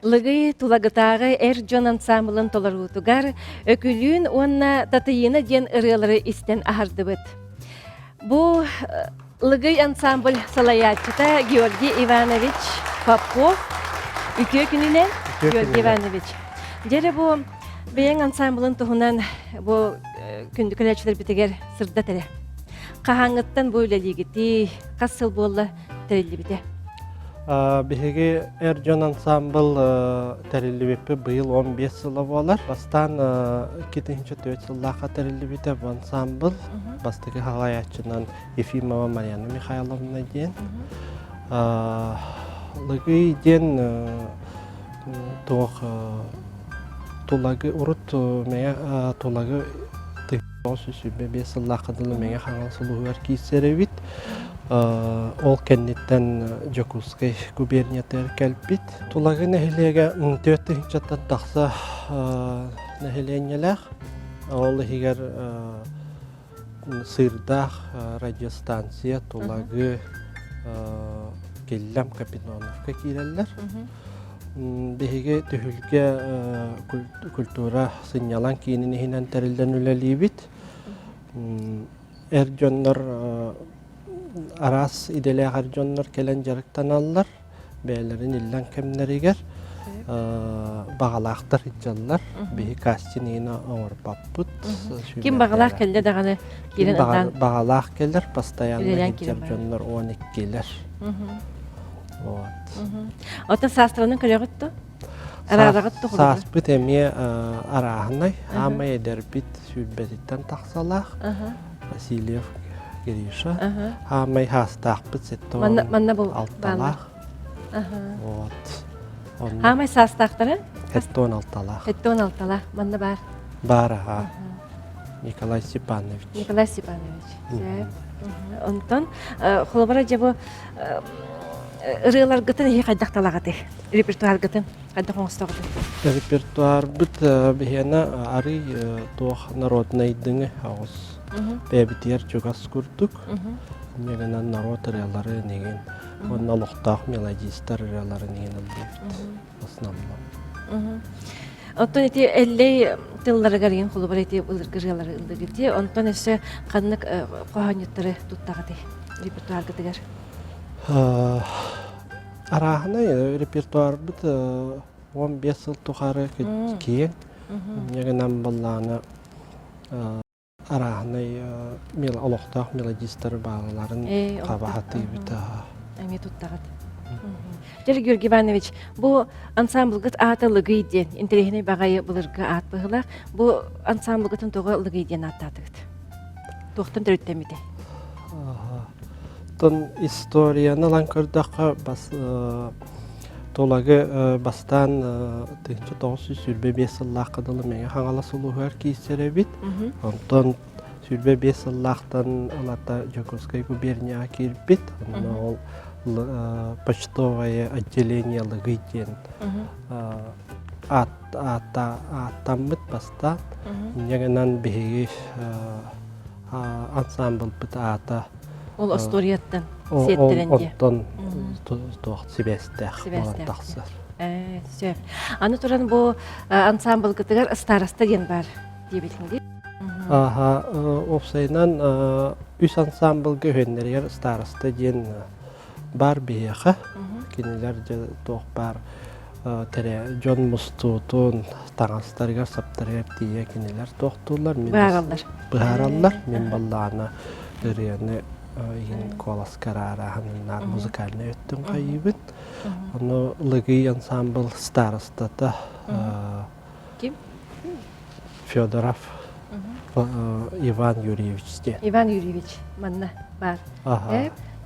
Лыгы тулагытағы Эрджон ансамблын толарутугар өкүлүүн уанна татыйына ден ырылары истен ахардыбыт. Бу лыгы ансамбль салаячыта Георгий Иванович Попов үкө күнүнен Георгий Иванович. Жере бу бейен ансамблын туһунан бу күндүкөлөчүлөр битегер сырда тере. Кахаңыттан бу үлелигити касыл болла терилли бите. Биһиги Эрджон ансамбл терилибиппи быйыл 15 сыла болар. Бастан 2-4 сыллака терилибите бу ансамбл. Бастыгы халаячынан Ефимова Марьяна Михайловна ден. Лыгы ден тоқ тулагы урут мея тулагы тыгосүсүбе 5 сыллака дылы мея хаңал сулугар кийсеребит. Ол кенниттен Жокускай губерниятер кәлпит. Тулагы нәхилеге 4 чаттан тақса нәхиленелер. Ол хигер сырдақ радиостанция тулагы келлям Капиноновка киреллер. Беге түхүлге культура сынялан кейінен хинен тәрілден үлелейбит. Эрджоннор арас иделе арджоннор келен жарыктан аллар. Бәлерин иллен кемнеригер. Бағалақтар итжаллар. Беге кастинейна оңыр паппут. Ким бағалақ келді дағаны келен аттан? Бағалақ келер, постоянно Эрджоннор 12 келер. Ота састранын көлөгөттө? Арарагытту кулу. Саспыт эме арахнай, ама эдербит сүббетиттен тақсалақ. Васильев Гриша. Амай хастақпыт сеттон алталақ. Амай састақтары? Хеттон алталақ. Хеттон алталақ. Манна бар? Бар, аха. Николай Степанович. Николай Степанович. Онтон, холобара жабы ырылар гытын ихи кайдакталагаты. Репертуар гытын кайдак оңстогды. Репертуар бит бихена ари туох народный дыңы агыс. Бебитер чугас курдук. Негенен народ ырылары неген. Онна лохтах мелодистар ырылары неген алды. Основном. Онтон эти эллей тыллары гарген холубар эти ырылары ылдыгыты. Онтон эсе каннык коханьыттары туттагаты. Репертуар гытыгар. Арахны репертуар бит 15 жыл тухары кейін. Негенен балланы арахны мел олохтах мелодистар багаларын кабахаты бит. Эми туттагат. Жер Георгий Иванович, бу ансамбль гыт атылыгы иден, интерехне багайы булырга ат быгылак, бу ансамбль гытын тога лыгы иден аттатыгыт. Тоқтын төрөттемиде. Тон историяны ланкырдакка бас толагы бастан 1905 жыллах кадылы мега хаңала сулугар кийсеребит. Онтон сүрбе 5 жыллахтан алата Жокускай губерния кирбит. Ол почтовое отделение лыгытен аттаммыт баста негенен беги ансамбль бит ата Ол Асторияттан сеттеренде. Оттон тоқ себестех тақсыр. Сөп. Аны туран бу ансамбль гытыгар староста ден бар дебетинде. Опсайнан үс ансамбль гөхеннергер староста ден бар бияха. Кинелер тоқ бар тере Джон Мустутун таңастаргар саптаргар тие кинелер тоқтулар. Быгараллар. Мен балланы үрияны колас карараханнар музыкальный өттүн кайыбын. Оны лыгый ансамбль старостата Ким? Федоров Иван Юрьевич. Иван Юрьевич манна бар.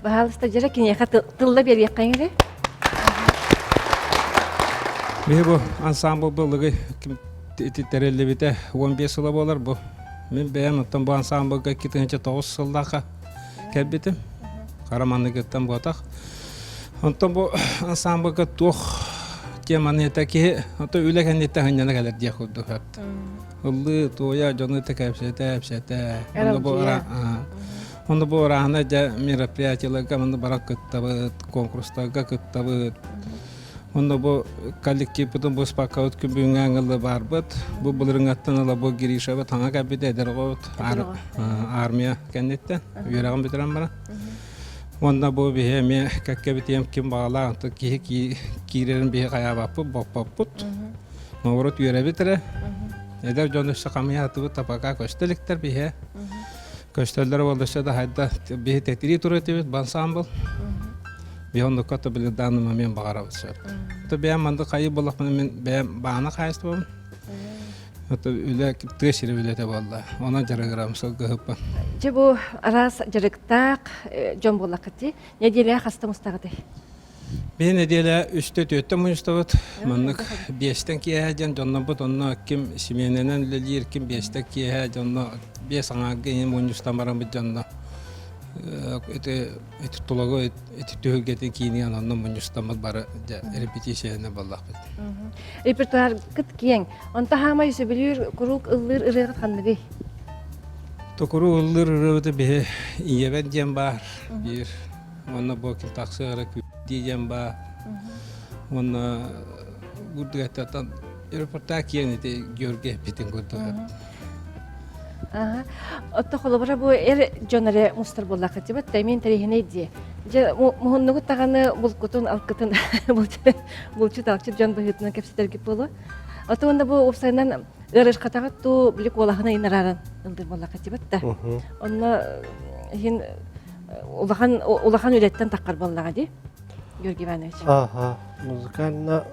Бахалыста жара кинеха тылла берек кайыңы. Мен бу ансамбль бу лыгый титтерелебите 15 жыл болар бу. Мен бәйән оттан бу ансамбльга 2009 жылдака кәббетім. Қараманлығыттан бұатақ. Онтан бұл ансамбльға тоқ теманы етәке, онтан үләген еттен ғанjana кәлер дия құдды қапты. Ұлы, тоя, жоны әпсәті. Онды бұл орағына мероприятияларға барақ күттабыд, конкурстарға күттабыд. Онда бұл коллектив бұдың бұл спақауыт күмбүйін аңылы бар бұд. Бұл бұлырың аттан ала бұл керейші бұд, таңа кәбеді әдір қойд, армия кәнеттен, үйерағын бітірен бара. Онда бұл бейе мен кәкке бітем кем бағала, онда кейрерін бейе қая бапы, бап бұд. Науырыт үйері бітірі. Әдір жон үші қамия аты бұд, тапаға көстеліктер бейе. Көстелдер болдышы да хайда бейе тәтірі тұры өте бет, бансамбыл. Бионда кота биле даныма мен багарабыз шар. То бәм манда кайы болак мен бәм баана кайсты бом. То үле трешире билете болла. Она жараграм сол гып. Же бу арас жарыктак жон болакыты. Неделе хаста мустагыды. Мен неделе 3-4 мунстабыт. Мандык 5тен кияжан жоннан бут онно ким семененен лелир ким 5тен кияж жонно 5 аңа ген мунстамарам бит жонно. Это тулаго это төгетен кийинен андан мунустамат бары репетицияны баллак бит. Репертуар кыт киң. Онта хамай сөбүлүр курук ыллыр ырыгат ханныгы. Токуру ыллыр ырыгы бе иебен дем бар. Бир онна бокин таксыра дием бар. Онна гудгатан репертуар киң эте Георгий битин гудду. Отто холобара бу жонары мустар боллакы тибет тәмин тарихine ди. Же мухуннугу таганы булкутун алкытын булчу талчы жон быгытына кепстерги болу. Отто онда бу опсайнан ырыш катагат ту билик олахына инарарын ылды боллакы тибет та. Онна хин улахан үлеттен таккар боллага ди. Георгий Иванович. Музыкально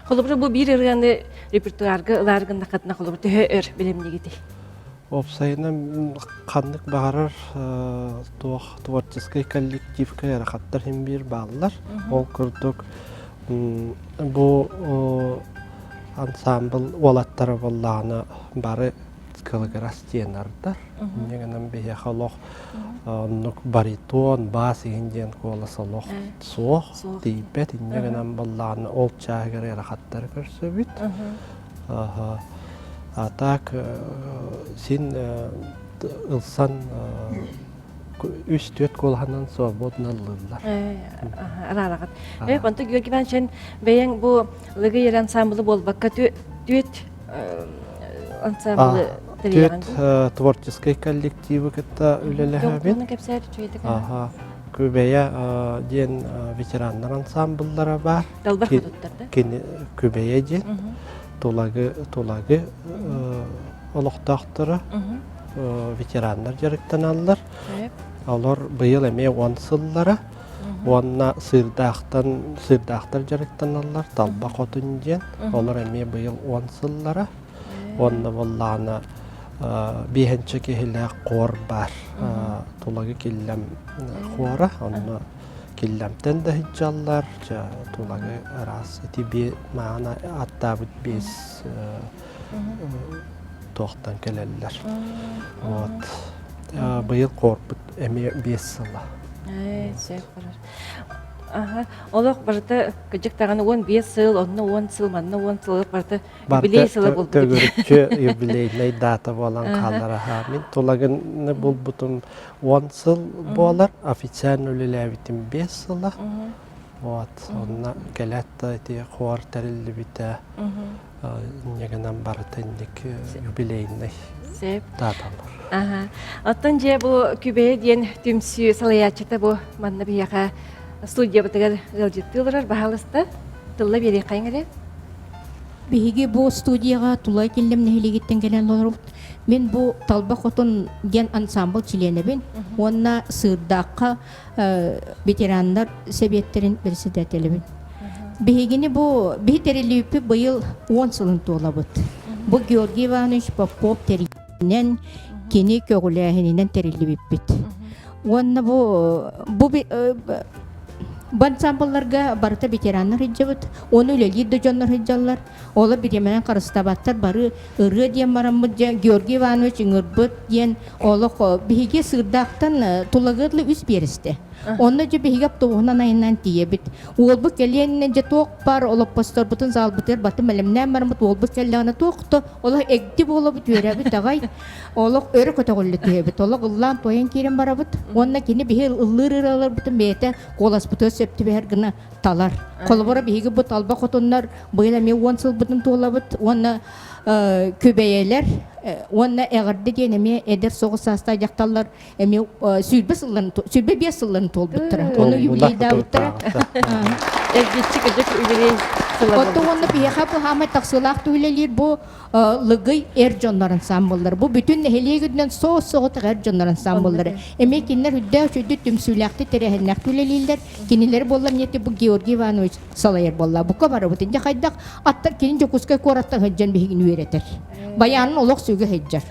Холобара бу бир ырганы репертуарга ыларгында катына холобара төр билемнигити. Опсайна қандық бағарар творческий коллективка ярақаттар хем бир бағылар. Ол күрдік бұл ансамбл олаттары боллағына бары кылгырас тенардар. Негенен бие халох нук баритон бас индиен коласолох сох тибет негенен балланы ол чагыра рахаттар көрсөбүт. Атак син ылсан үстөт колханан свободналылар. Арарагат. Конты Георгий Иванович бәйәң бу лыгы ансамблы болбакка дүет ансамблы Төт творческий коллективы кытта үлеләһәбин. Ага. Көбәя ден ветераннар ансамбльлары бар. Далбар худуттар да? Көбәя ден. Тулагы олоқтақтыры ветераннар жарықтаналар. Алар быйыл эме 10 сыллары. Онна сырдақтар жарықтаналар. Талба қотын ден. Олар эме быйыл 10 сыллары. Онна болланы бейхенче кехілі қор бар. Тулагы келлем қоры. Онна келлемтен де хиджалар. Тулагы арас. Эти мағана аттабыт бес тоқтан келелер. Быйыл қорбыт әме 5 сыла. Сөйіп барар. Олық барыта күджік тағаны 15 сыл, онына 10 сыл, манына 10 сыл, барыта юбилей сылы болды. Төгірікчі юбилейнай дата болан қалары хамин. Толагыны бұл бұтым 10 сыл болар, официально өлеләбітім 5 сыла. Онына кәләтті әте қуар тәрілі біті негенен барыта індік юбилейнай даталар. Оттан же бұл күбе ден түмсі салаячыта бұл манна бияға студия бітігер ғылжеттілдірар бағалысты тылла бері қайыңыры? Беге бұл студияға тұлай келдім нәхілегеттен келен олар мен бұл талба қотын ген ансамбл чилене бен, онына сырдаққа ветерандар себеттерін бірісі дәтелі бен. Бегені бұл бейтерелі өпі бұйыл 10 сылын тола бұд. Бұл Георгий Иванович Попов терейінен кені көгіләхінен терелі өппет. Онына бұл ансамблларга барыта ветераннар хиджабыт, оны өлелейді жонлар хиджалар, олы биременен қарыстабаттар бары ұры ден марамыд Георгий Иванович үңірбіт ден олы бейге сырдақтан тұлығырлы үз берісті. Оны же бейге аптоғынан айынан тие бит. Олбы келенінен же тоқ бар, олып постор бұтын зал бұтыр, баты мәлімнен марамыд олбы келені тоқты, олы әгді болы бұт өре біт ағай, олы өрі көті қолы тие бит. Олы ғыллан тойын керен бара бұт, онына кені бейге ұллыр бұтын бейті қолас бұты сөпті бәр гына талар. Қолыбыра бейге бұт алба қотынлар, бұйла ме 10 сыл бұтын тола бұт, оны көбейелер, онна әғірді ден әме әдір соғыс саста жақталар әме сүрбе 5 сылын тол бұттыра. Оны юбилейді бұттыра. Әгдетші күдік юбилей сылы болды. Отты оны бейха бұл хамай тақсылақты өлелер бұл лығый әр жонларын самбылдар. Бұл бүтін әлегіден соғы-соғы әр жонларын самбылдар. Әме кенлер үдді өшөді түмсулақты тәрәхіннәқті өлелер. Кенелер болам неті бұл Георгий Иванович салайыр болла. Бұқа бары бұтын. Қайдақ аттар кенін жоқұскай қораттың ғыджан бейгін өйретер. Баянын олық сөйгі хеджар.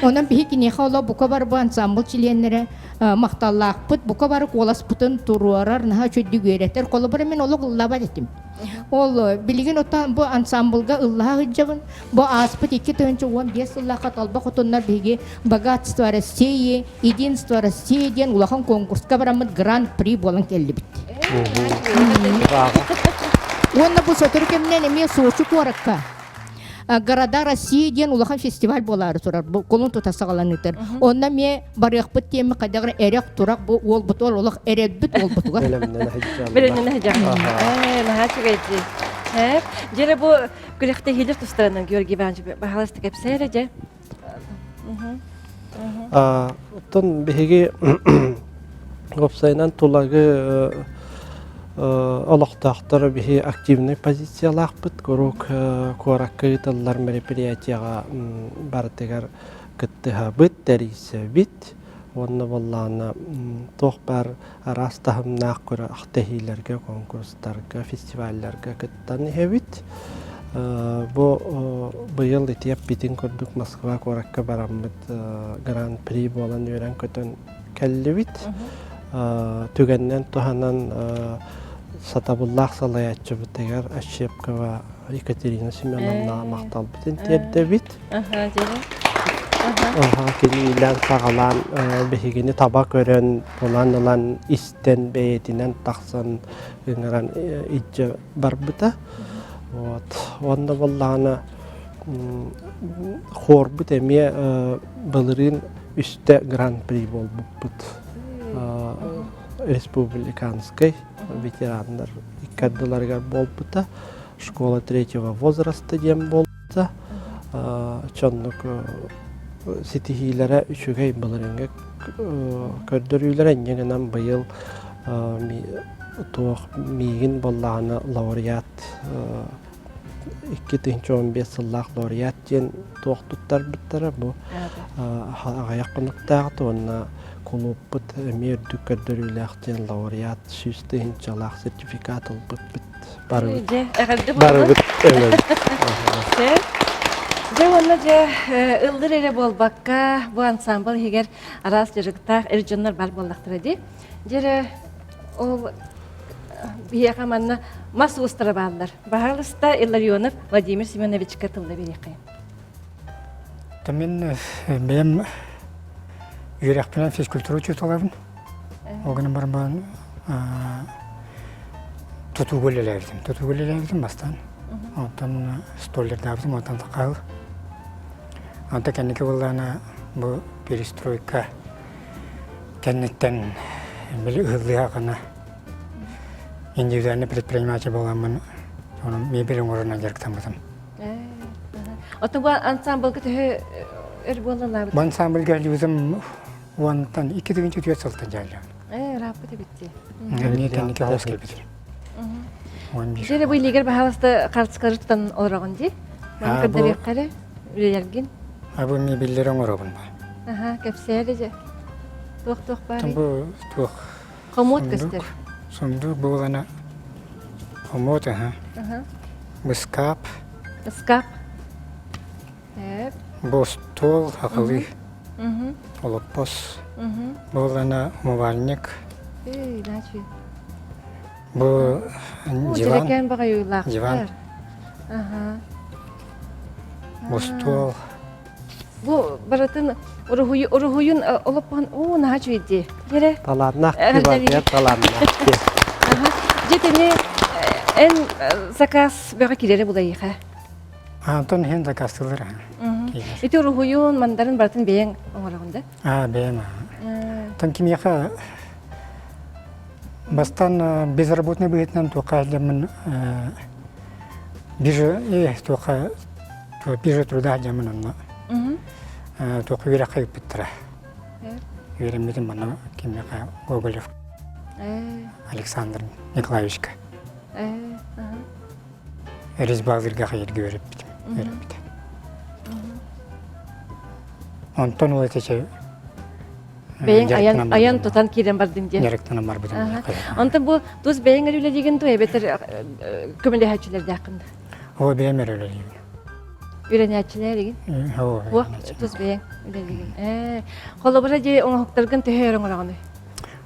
Онан бейі кенеха ола бұқа бар бұл ансамбл чиленлері мақталлақ бұт, бұқа бары қолас бұтын тұруарар, наға чөйді өйретер. Қолы бары мен олық ұллаба детім. Ол білген отан бұл ансамблға ұллаға хеджабын. Бұл аспыт 2-15 ұллаға талба құтынлар бейге богатство России, единство России ден ұлақан конкурсқа барамын гран-при болын келді біт. Онна бұл сөтіркемнен еме соғышы қорыққа. Города России ден улахан фестиваль болары турар. Колун тутасагаланытыр. Онна ме барыqpıt теми кадагыр эрек турак бу ол бутор улах эредбит ол бутуга. Белемнен хаҗа. Нахачыгайчы. Жере бу күләхтә хилер тустарынан Георгий Иванович бахаласты кепсәре же. Тон беге гопсайнан тулагы Аллахтахтар бихи активный позициялах бит корок кораккы таллар мероприятияга бартыгар кыттыха бит дәресе бит онны болланы тох бар арастахым нақкыра ахтахилерге конкурстарга фестивальлерге кыттан хебит бу быйыл итеп битин көрдүк Москва коракка барамбыт гран-при болан өрен көтөн келлибит түгеннен туханан Сатабуллах салаяччы бітегер Ащепкова Екатерина Семеновна мақтал бітін терді біт. Кенилен сағалан бехигини таба көрен болан истен бейетінен тақсан үңірен иджі бар біті. Онда боллағына хор біт әме бұлырын үсті гран-при бол бұт. Республиканской ветерандар иккаддыларгар бол бұта. Школа третьего возраста дем бол бұта. Чоннық сетихилері үшігей бұлырынға көрдірүйлер әнегінен бұйыл тоқ мейгін боллағына лауреат 2015 сыллақ лауреат ден тоқ тұттар бұттары бұл ағаяқ қынықтағыты онына клуб бұт әмер дүккөрдөрүйләқтен лауреат 100 жалақ сертификат бұт бары бұт өмір. Же онна же ылдыр эре болбакка бу ансамбл егер арас жырыктак эржоннор бар боллактыр ди. Жере ол бияка манна мас устара балдар. Баалыста Илларионов Владимир Семеновичка тылда береки. Мен бем юрекпенен физкультура учуталабын. Огын барбан тутугөлелердим бастан. Онтан столлердабым онтан такал. Онта кенеке боллана бу перестройка кеннеттен били ылдыга гана индивидуальный предприниматель боламын. Onun mebelin orana gerçekten bakın. Otu bu ansambl kötü bollanlar. Bu ansambl geldi bizim ondan 2004 yılında geldi. Rapı bitti. Yani teknik havas geldi. Jere bu liger bahalasta kartskırıttan olağandı. Ben kadar kare yergin. Abi mebellerin orabın. Aha, kapsayıcı. Toh bari. Bu toh. Komut göster. Sondu bu olana komut ha. Bu skap. Skap. Evet. Bu stol akıllı. Olapos. Bu olana muvalnik. İlaçı. Bu divan. Direken bakıyorlar. Divan. Aha. Bu stol. Bu baratın oruhuyun olapan o naçıydı. Yere. Talannak diye talannak. Aha. Ciddi en zakaz börekleri bulayı ha. Anton hen zakazlılar ha. İti oruhuyun mandarın baratın beyen olarında. Beyen. Там kimya бастан безработный быйтнан тоқайлымын биржа труда жамынын тоқы вера қайып біттіра. Веремедім бана kimya Гоголев Александр Николаевичка. Резбағырға қайырға өріп бітім. Онтон ол етеше Beyin ayan tutan kiren bardın diye. Yarıktan var bidin. Ondan bu tuz beyin öyle diyen tu beter kömürlü haççılar yakında. O beyin öyle diyor. Öyle haççılar diyen. O tuz beyin öyle diyen. Hala burada je onu hoktargın tehir onu.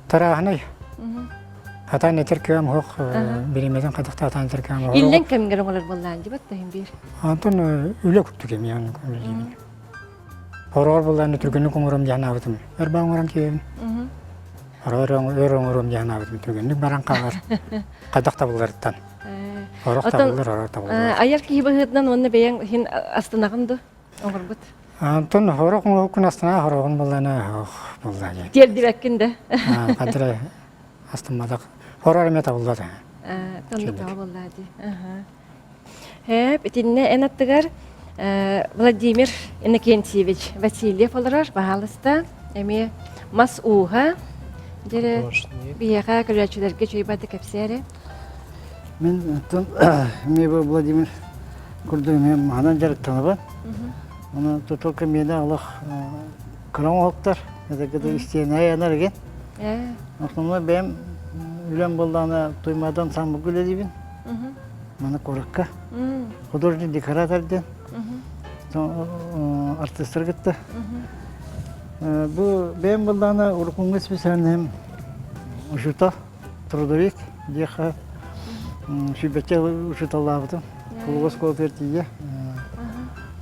Tara hanay. Hatta ne Türkiye'm hok birimeden kadıkta hata Türkiye'm hok. İllen keminger onlar vallahi cibat tahim bir. Anton öyle kuttu kem yani. Horor bulan Türkiye'nin kumurum janavdım. Erbağın oram ki. Horor janavdım Türkiye'nin barang kalar. Kadıkta bulardan. Horokta bular. Ayar ki hibahıtdan onu beyin hin astınağındı. Onlar but. Anton horok mu hokun astına horokun bulana bulda. Diğer direkinde. Kadre astınmadık. Horor meta bulda. Tanıdık vallahi. Hep itinne en attıgar. Владимир Иннокентьевич Васильев оларар баалыста эми мас уха дере бияга көрөчүлөргө чөйбады кепсери. Мен мебо Владимир курдум мен анан жарыктанабы. Аны только мени Аллах кырамактар. Эдегеде иштен аянар экен. Основной бем үлем болданы тоймадан самбы күледибин. Мана коракка. Художник декораторден. Артистler gitti. Bu benim bulduğuna urkungu spesiyelim uçuta Trudovik diye Sübetçe uşu talabıdım. Kulgos kol tertiye.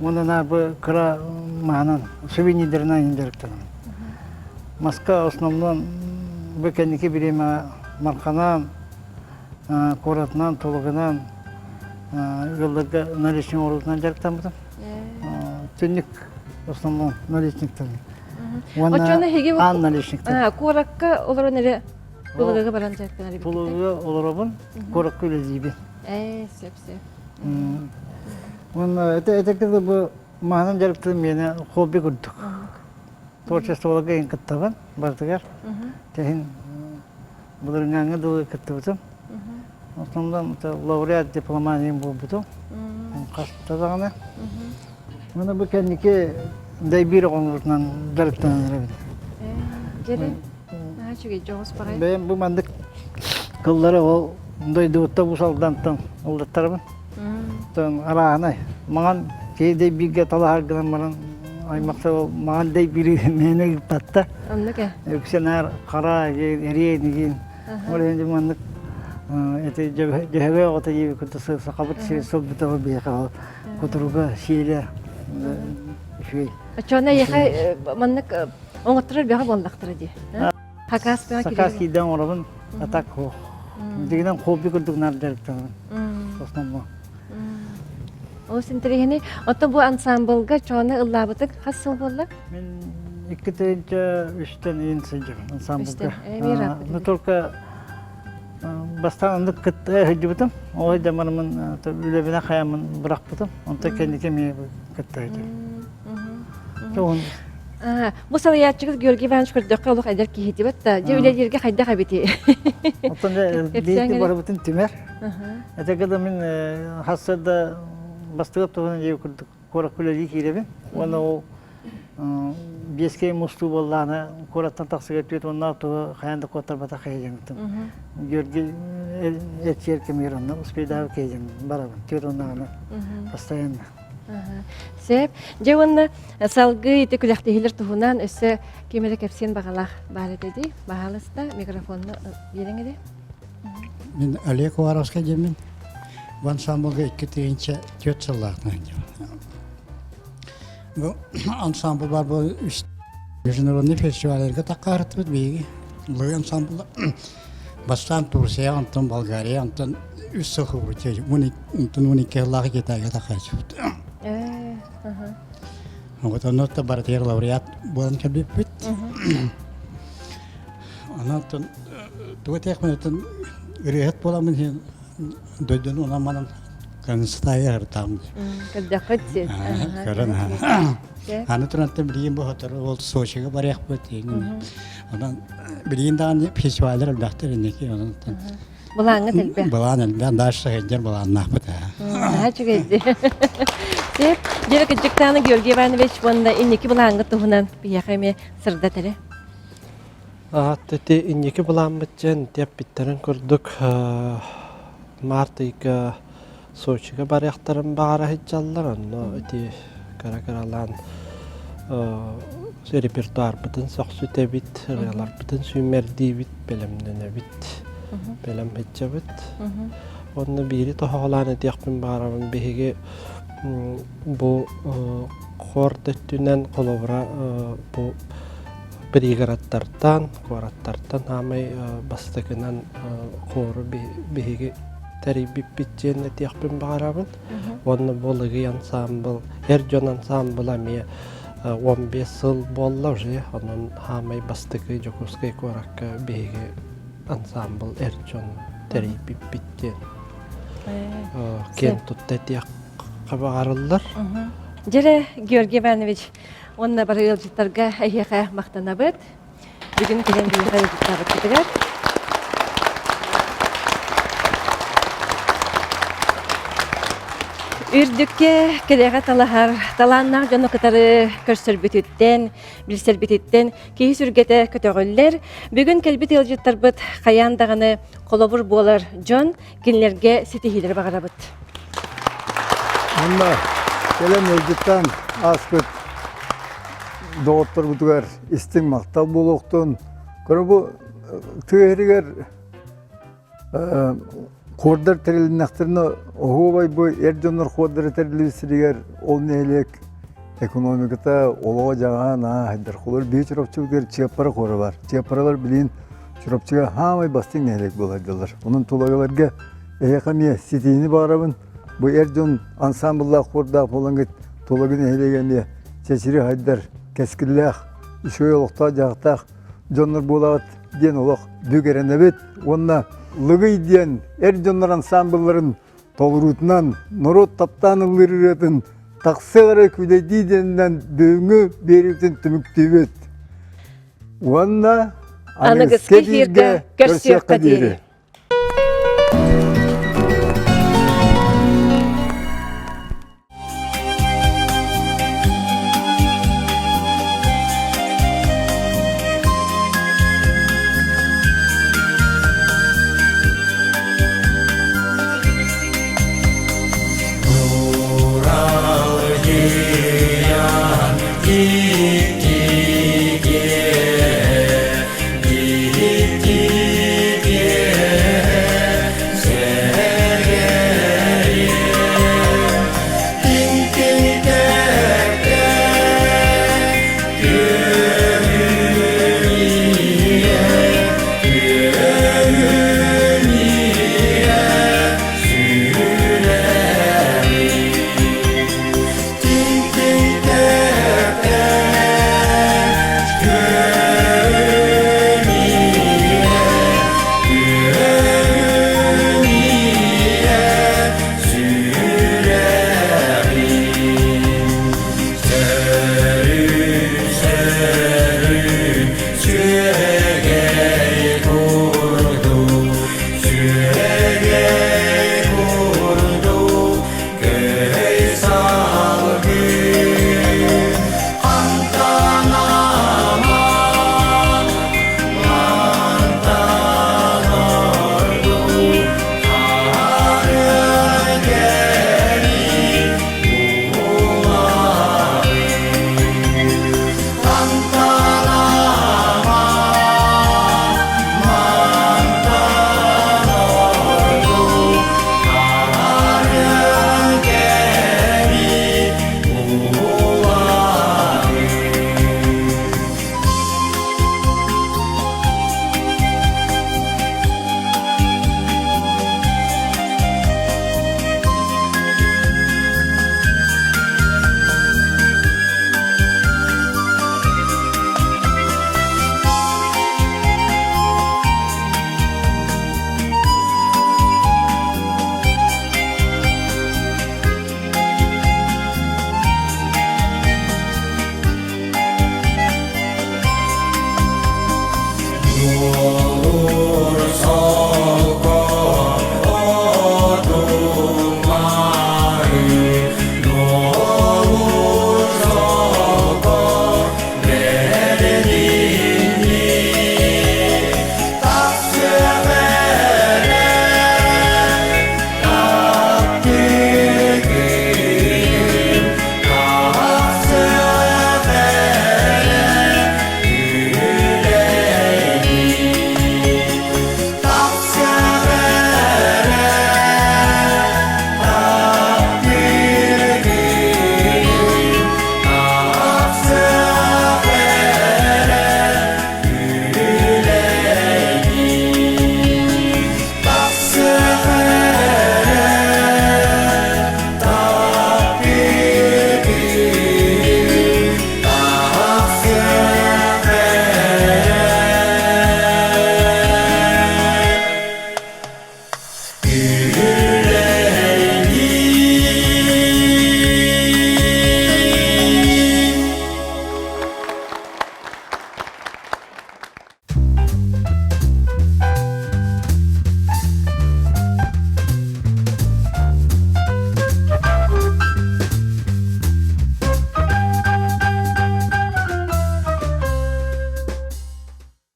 Ondan bu kıra manan suvenirlerine indirektim. Maska основном bu kendiki birime markanan, koratnan, tolugынан, yıllarga наличный ordudan jarıktamadım. Tünlük основном наличниктен. Очоны хеге Ан наличниктен. Куракка олар нере булыгы баран жактан ари. Puluğu olurabın, korak öyle zibi. Сеп. Onun etekte bu mahanan jarıktım yine hobi kurduk. Tворчество olarak en kıttaban, bartıgar. Tehin bulurunganı da kıttabatım. Основном laureat diplomanyayım bu butu. Kastadağına. Bunu bu kendiki bir onurdan jarıktım. Жери. Чуге жоғыз бағай. Ben bu mandık kılları o doyduğutta bu saldantan oldattarımın. Arağına. Mağan кейде birge talı hargıdan bana aymakta o mağan dey biri mene gıttatta. Анныке. Öksener kara eriye digin. Oraya önce mandık cehve ota gibi kutusu sakabıt şey sobbita o bir kal kuturuga şeyle şey. Очоны яха маннык оңоттырар бяга боллактыр ди. Хакас бяга Sakas кире. kiden orabın atak ho. Diginen hobi kurduk nardarıktan. Osmanlı. О синтерехини отто бу ансамблга чоны ыллабытык хасыл болла. Ben iki tane, üçten in sejim ansambulda. Üçten, bir rapid. Ne только bastanlık kıtta hıcıbıtım. O zamanımın ülebine kayamın bırakbıtım. Onta kendi kemiği kıttaydı. Çoğun. Бу салыячыгыз Георгий Иванович көрдөккө олук айдар кихитибет да. Же үлелерге хайда хабити. Ondan da değişti barabıtın tümer. Etekada min hasada bastırıp tuğun diye kurduk. Korak kuleli kirebin. Onu o Бескей мусту болланы кораттан таксыга өтөт онна тугу хаянда коттар бата кайжаңтым. Георгий этчер кемеронна успейдагы кейжен барабын. Төрөннагы постоянно. Сеп, жевонна салгы ите күләхтехилер туһунан өссө кемеле кепсен багалах бар деди. Багалыста микрофонну бериң эди. Мен Олег Варовский демин. В ансамблге 2-3 жыллардан. Bu ansambl var bu международный фестивалерге такарытып биги. Bu ansambl бастан Турция, антон Болгария, антон Үсөхү үче. 12 жылга кетеге такачып. Вот оно то бартер лауреат болан келип бит. Анатон тугатек менен рехет боламын сен дойдон онаман Констайер там. Каддакатси. Карана. Аны турантта билген бу хатар ол Сочига барак бөтен. Анан билгенден фестивалдер дактыр неки анан. Булаңы телбе. Буланы дандаш хәҗәр буланна бата. Чугайди. Сеп, жерек жиктаны Георгий Иванович бонда инники булаңы туһунан бияхеме сырда теле. Тете иннеки буламбытчен деп биттерин көрдүк. Мартыйга Сочига баряқтарын бағара хиджаллар, но эти каракаралан репертуар бытын соқсу тебит, реалар бытын сүймерди бит, белемнене бит, белем хиджа бит. Онны бири тоғалан этияқпин бағарамын беге bu kordettünen kolobra bu brigarattartan, korattartan hamay bastakınan koru bihigi teribip biteceğine tiyakpin bağırabın. Onu boluğu ansambl, erjon ansambl amiye 15 yıl bolla uje. Onun hamay bastakı jokuskay korakka bihigi ansambl erjon teribip biteceğine. Ken tuttu tiyak bağırırlar. Jere Георгий Иванович, онна бары ылжыттарга айяка мактанабыт. Бүгүн келен бийга ылжыттабыт кетигер. Үрдүкке келеге талахар, таланнар жону кытары көрсөрбүтүттен, билсербүтүттен, кии сүргете көтөгөллер. Бүгүн келбит ылжыттарбыт, каяндаганы колобур болар жон, кинлерге сетихилер багарабыт. Онда келем өлжіттен аскөт доғыттыр бұтығар істің мақтал болуқтың. Көрі бұл түйерігер Korдар terilinnaklarına oğuvay bu erjonlar korдар terilibisirger ol neylek ekonomikata oloğa jağa na haydar. Kolor bir çorapçılar çiyapara koru var. Çiyaparalar bilin çorapçıga hamay bastın neylek bulaydılar. Onun tolagalarga eyakamiye sitini bağırabın. Bu erjon ansambullah korda falan git tolagın eyleygenliye çeşiri haydar keskilleh işoy olukta jağıtaq jonlar bulağıt diyen olaq bügerene bit. Onna Lıgıy diyen erjonlar ansambulların tolrutundan norot taptan ılırıratın taksıgara küledi diyenden böğünü beriptin tümüktübet. Onna Anıgız ki hirde görsüyor kaderi.